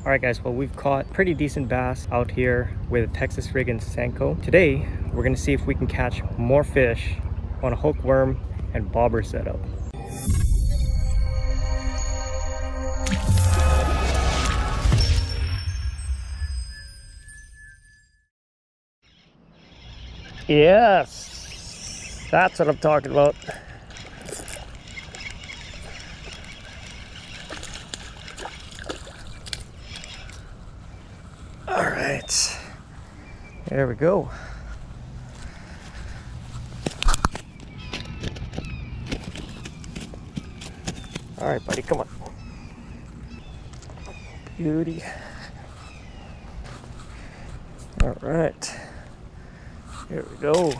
Alright guys, well we've caught pretty decent bass out here with a Texas rig and Senko. Today we're going to see if we can catch more fish on a hook, worm, and bobber setup. Yes! That's what I'm talking about. Alright, there we go. Alright buddy, come on. Beauty. Alright, here we go.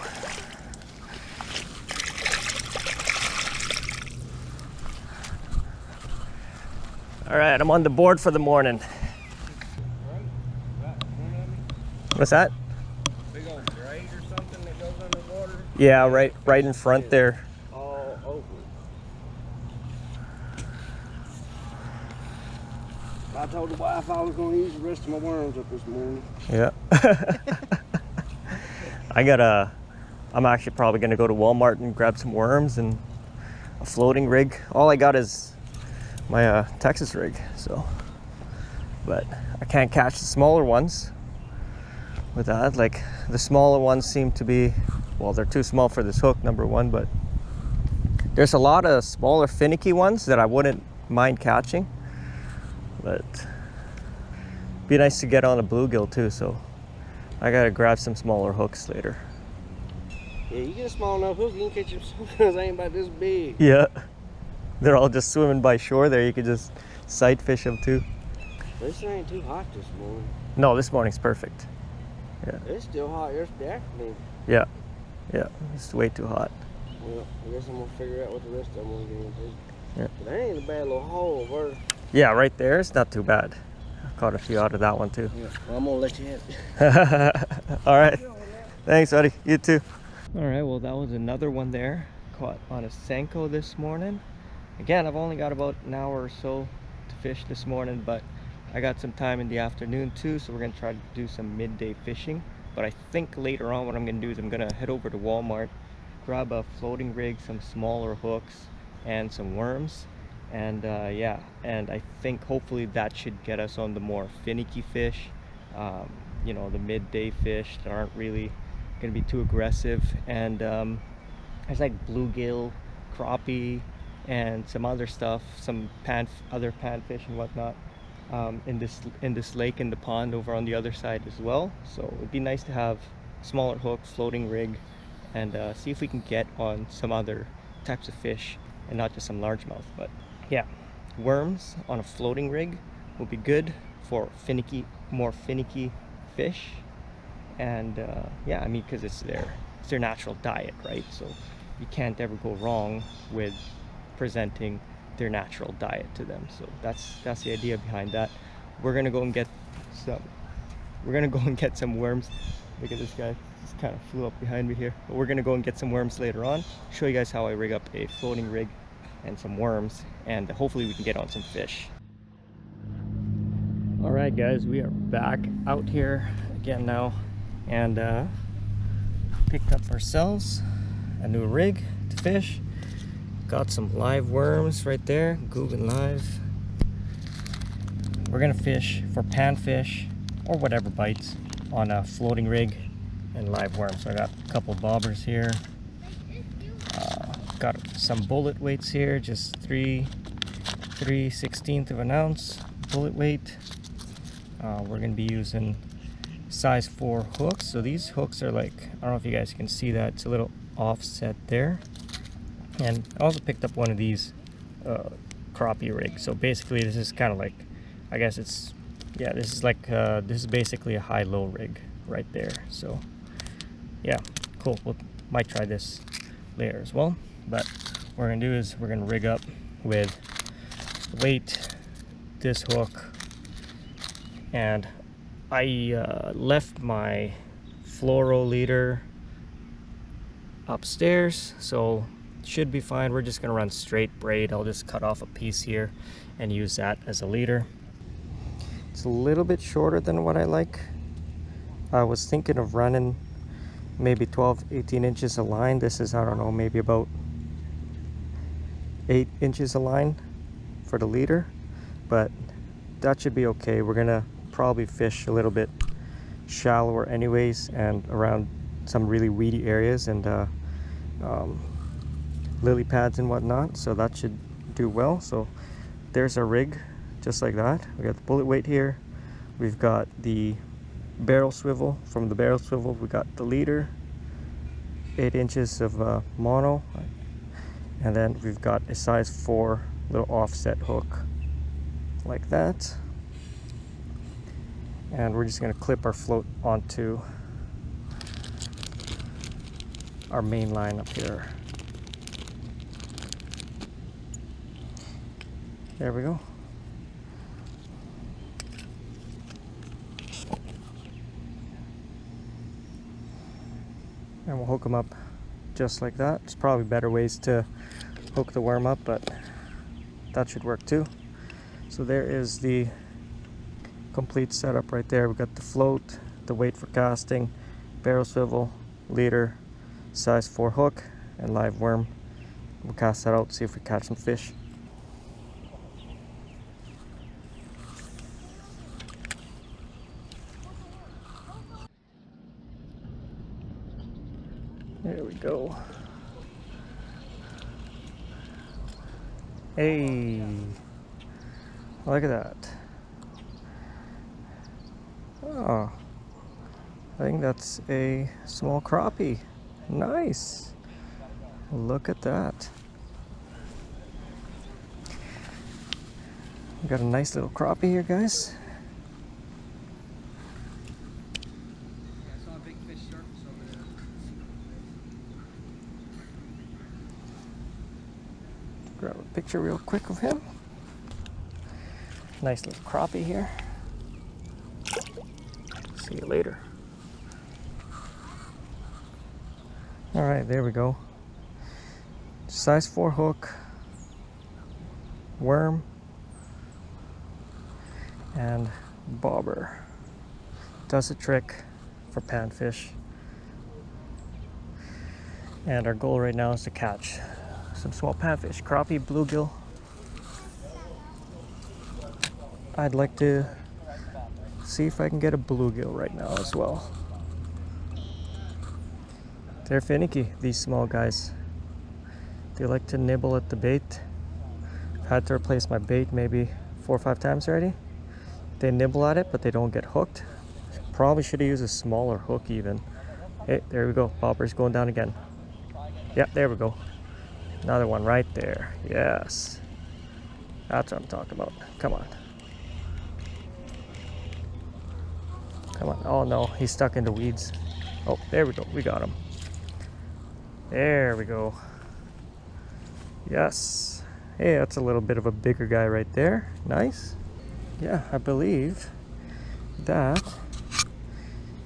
Alright, I'm on the board for the morning. What's that? Big old grate or something that goes underwater? Yeah, right in front there. All over. I told the wife I was going to use the rest of my worms up this morning. Yeah. I'm actually probably going to go to Walmart and grab some worms and a floating rig. All I got is my Texas rig, so. But I can't catch the smaller ones with that. Like the smaller ones seem to be, well, they're too small for this hook, number one, but there's a lot of smaller finicky ones that I wouldn't mind catching. But be nice to get on a bluegill too, so I gotta grab some smaller hooks later. Yeah, you get a small enough hook, you can catch them sometimes ain't about this big. Yeah, they're all just swimming by shore there. You could just sight fish them too. This ain't too hot this morning. No, this morning's perfect. Yeah. It's still hot yesterday afternoon. Yeah, it's way too hot. Well, I guess I'm gonna figure out what the rest of them want to get into. Yeah. But that ain't a bad little hole, where. Yeah, right there, it's not too bad. I caught a few out of that one too. Yeah, well, I'm gonna let you have it. All right, thanks buddy, you too. All right, well that was another one there. Caught on a Senko this morning. Again, I've only got about an hour or so to fish this morning, but I got some time in the afternoon too, so we're gonna try to do some midday fishing. But I think later on what I'm gonna do is I'm gonna head over to Walmart, grab a floating rig, some smaller hooks, and some worms. And yeah, and I think hopefully that should get us on the more finicky fish, you know, the midday fish that aren't really gonna be too aggressive. And there's like bluegill, crappie, and some other stuff, some other panfish and whatnot in this lake, in the pond over on the other side as well. So it'd be nice to have smaller hook, floating rig, and see if we can get on some other types of fish and not just some largemouth. But yeah, worms on a floating rig will be good for more finicky fish. And yeah, I mean, because it's their natural diet, right? So you can't ever go wrong with presenting their natural diet to them. So that's the idea behind that. We're gonna go and get some worms. Look at this guy, just kind of flew up behind me here. But we're gonna go and get some worms later on, show you guys how I rig up a floating rig and some worms, and hopefully we can get on some fish. All right guys, we are back out here again now, and picked up ourselves a new rig to fish. Got some live worms right there, Googan live. We're gonna fish for panfish or whatever bites on a floating rig and live worms. So I got a couple bobbers here. Got some bullet weights here, just 3/16 of an ounce bullet weight. We're gonna be using size 4 hooks. So these hooks are like, I don't know if you guys can see that, it's a little offset there. And I also picked up one of these crappie rigs. So basically this is kind of like, I guess it's, yeah, this is like this is basically a high-low rig right there. So yeah, cool. We might try this later as well. But what we're gonna do is we're gonna rig up with weight, this hook, and I left my fluoro leader upstairs, so should be fine. We're just gonna run straight braid. I'll just cut off a piece here and use that as a leader. It's a little bit shorter than what I like. I was thinking of running maybe 12-18 inches a line. This is, I don't know, maybe about 8 inches a line for the leader, but that should be okay. We're gonna probably fish a little bit shallower anyways, and around some really weedy areas and lily pads and whatnot, so that should do well. So there's our rig, just like that. We got the bullet weight here, we've got the barrel swivel. From the barrel swivel we got the leader, 8 inches of mono, and then we've got a size 4 little offset hook like that, and we're just going to clip our float onto our main line up here. There we go. And we'll hook them up just like that. There's probably better ways to hook the worm up, but that should work too. So there is the complete setup right there. We've got the float, the weight for casting, barrel swivel, leader, size 4 hook, and live worm. We'll cast that out, see if we catch some fish. There we go. Hey, look at that. Oh, I think that's a small crappie. Nice. Look at that. We got a nice little crappie here, guys. Grab a picture real quick of him. Nice little crappie here. See you later. All right, there we go. Size 4 hook, worm, and bobber. Does a trick for panfish. And our goal right now is to catch some small panfish, crappie, bluegill. I'd like to see if I can get a bluegill right now as well. They're finicky, these small guys. They like to nibble at the bait. I've had to replace my bait maybe 4 or 5 times already. They nibble at it, but they don't get hooked. Probably should have used a smaller hook even. Hey, there we go. Bobber's going down again. Yeah, there we go. Another one right there. Yes. That's what I'm talking about. Come on. Come on. Oh no, he's stuck in the weeds. Oh, there we go. We got him. There we go. Yes. Hey, that's a little bit of a bigger guy right there. Nice. Yeah, I believe that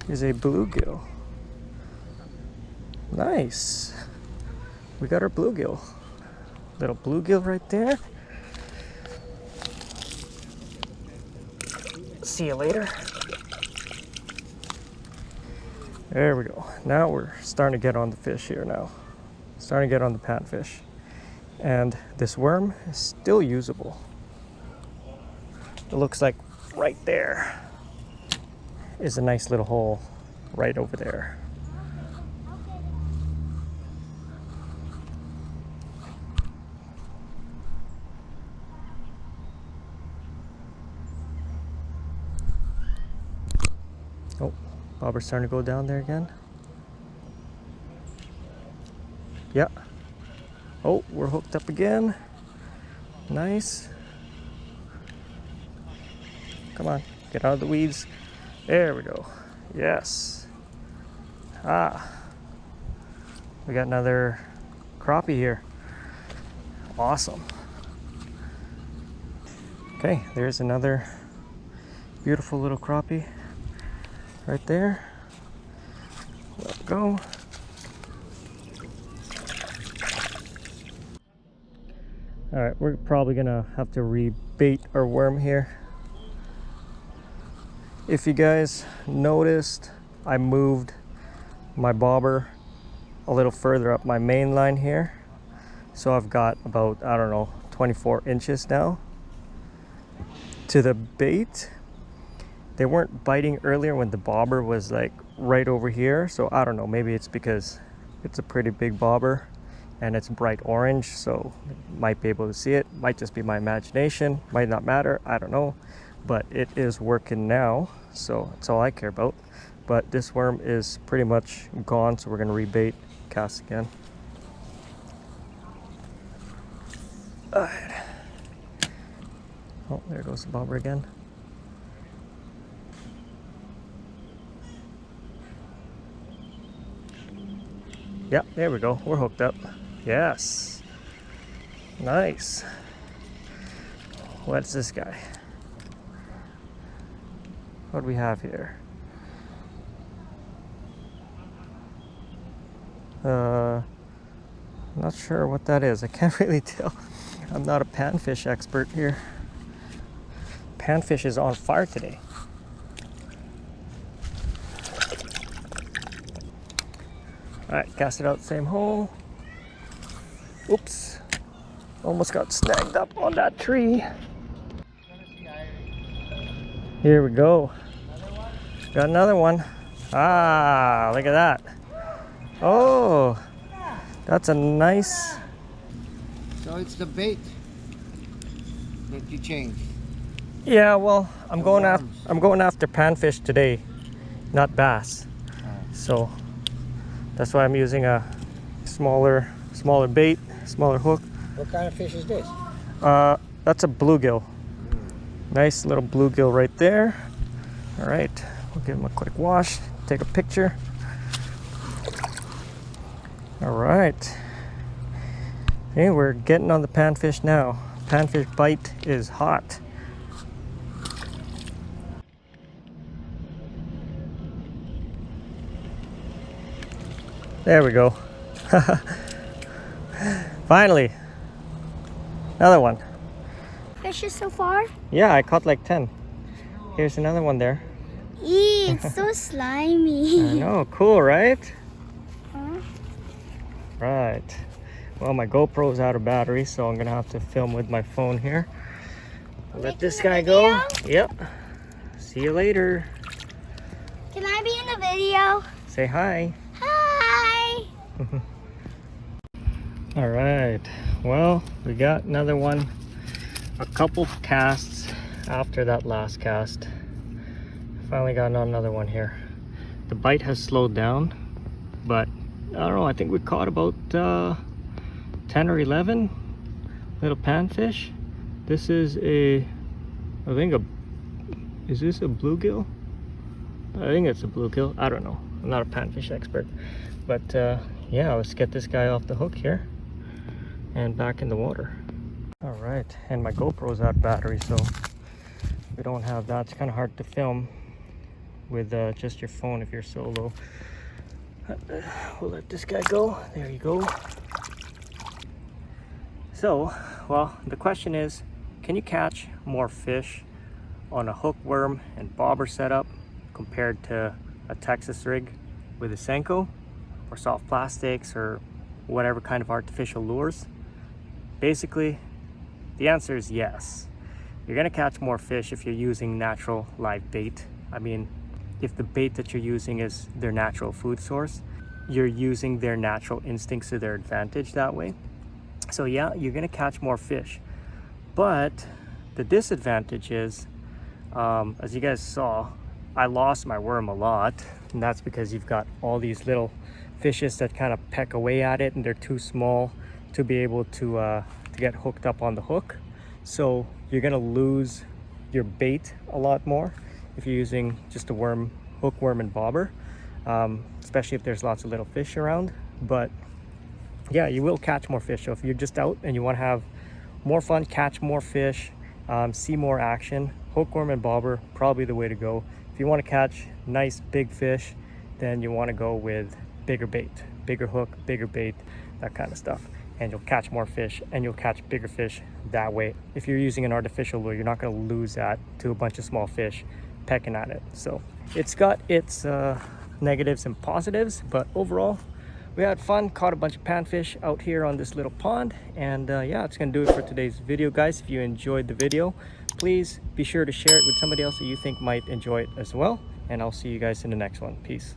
is a bluegill. Nice. We got our bluegill. Little bluegill right there. See you later. There we go. Now we're starting to get on the fish here now. Starting to get on the panfish. And this worm is still usable. It looks like right there is a nice little hole right over there. Oh, bobber's starting to go down there again. Yeah. Oh, we're hooked up again. Nice. Come on, get out of the weeds. There we go. Yes. Ah. We got another crappie here. Awesome. Okay, there's another beautiful little crappie right there. Let it go. All right, we're probably gonna have to rebait our worm here. If you guys noticed, I moved my bobber a little further up my main line here. So I've got about, I don't know, 24 inches now to the bait. They weren't biting earlier when the bobber was like right over here. So I don't know, maybe it's because it's a pretty big bobber and it's bright orange, so might be able to see it. Might just be my imagination, might not matter, I don't know. But it is working now, so that's all I care about. But this worm is pretty much gone, so we're gonna rebait, cast again. All right. Oh, there goes the bobber again. Yeah, there we go, we're hooked up. Yes, nice. What's this guy? What do we have here? Not sure what that is. I can't really tell. I'm not a panfish expert here. Panfish is on fire today. Alright, cast it out, same hole. Oops. Almost got snagged up on that tree. Here we go. Got another one. Ah, look at that. Oh, that's a nice. So it's the bait that you changed. Yeah, well, I'm going after panfish today, not bass. So that's why I'm using a smaller bait, smaller hook. What kind of fish is this? That's a bluegill. Nice little bluegill right there. All right, we'll give him a quick wash, take a picture. All right. Hey, we're getting on the panfish now. Panfish bite is hot. There we go. Finally. Another one. Fishes so far? Yeah, I caught like 10. Here's another one there. Eee, it's so slimy. I know, cool, right? Huh? Right. Well, my GoPro's out of battery, so I'm gonna have to film with my phone here. Let this guy go. Yep. See you later. Can I be in the video? Say hi. Hi! All right. Well, we got another one. A couple casts after that last cast. Finally got another one here. The bite has slowed down, but I don't know, I think we caught about 10 or 11 little panfish. This is is this a bluegill? I think it's a bluegill. I don't know. I'm not a panfish expert. But yeah, let's get this guy off the hook here and back in the water. All right, and my GoPro's out of battery, so we don't have that. It's kind of hard to film with just your phone if you're solo. We'll let this guy go. There you go. So, well, the question is, can you catch more fish on a hookworm and bobber setup compared to a Texas rig with a Senko or soft plastics or whatever kind of artificial lures? Basically, the answer is yes. You're gonna catch more fish if you're using natural live bait. I mean, if the bait that you're using is their natural food source, you're using their natural instincts to their advantage that way. So yeah, you're gonna catch more fish. But the disadvantage is, as you guys saw, I lost my worm a lot. And that's because you've got all these little fishes that kind of peck away at it and they're too small to be able to get hooked up on the hook. So you're gonna lose your bait a lot more if you're using just a worm, hookworm and bobber, especially if there's lots of little fish around. But yeah, you will catch more fish. So if you're just out and you want to have more fun, catch more fish, see more action, hookworm and bobber, probably the way to go. If you want to catch nice big fish, then you want to go with bigger bait, bigger hook, bigger bait, that kind of stuff. And you'll catch more fish and you'll catch bigger fish that way. If you're using an artificial lure, you're not going to lose that to a bunch of small fish pecking at it. So it's got its negatives and positives, but overall we had fun, caught a bunch of panfish out here on this little pond. And yeah, it's gonna do it for today's video, guys. If you enjoyed the video, please be sure to share it with somebody else that you think might enjoy it as well, and I'll see you guys in the next one. Peace.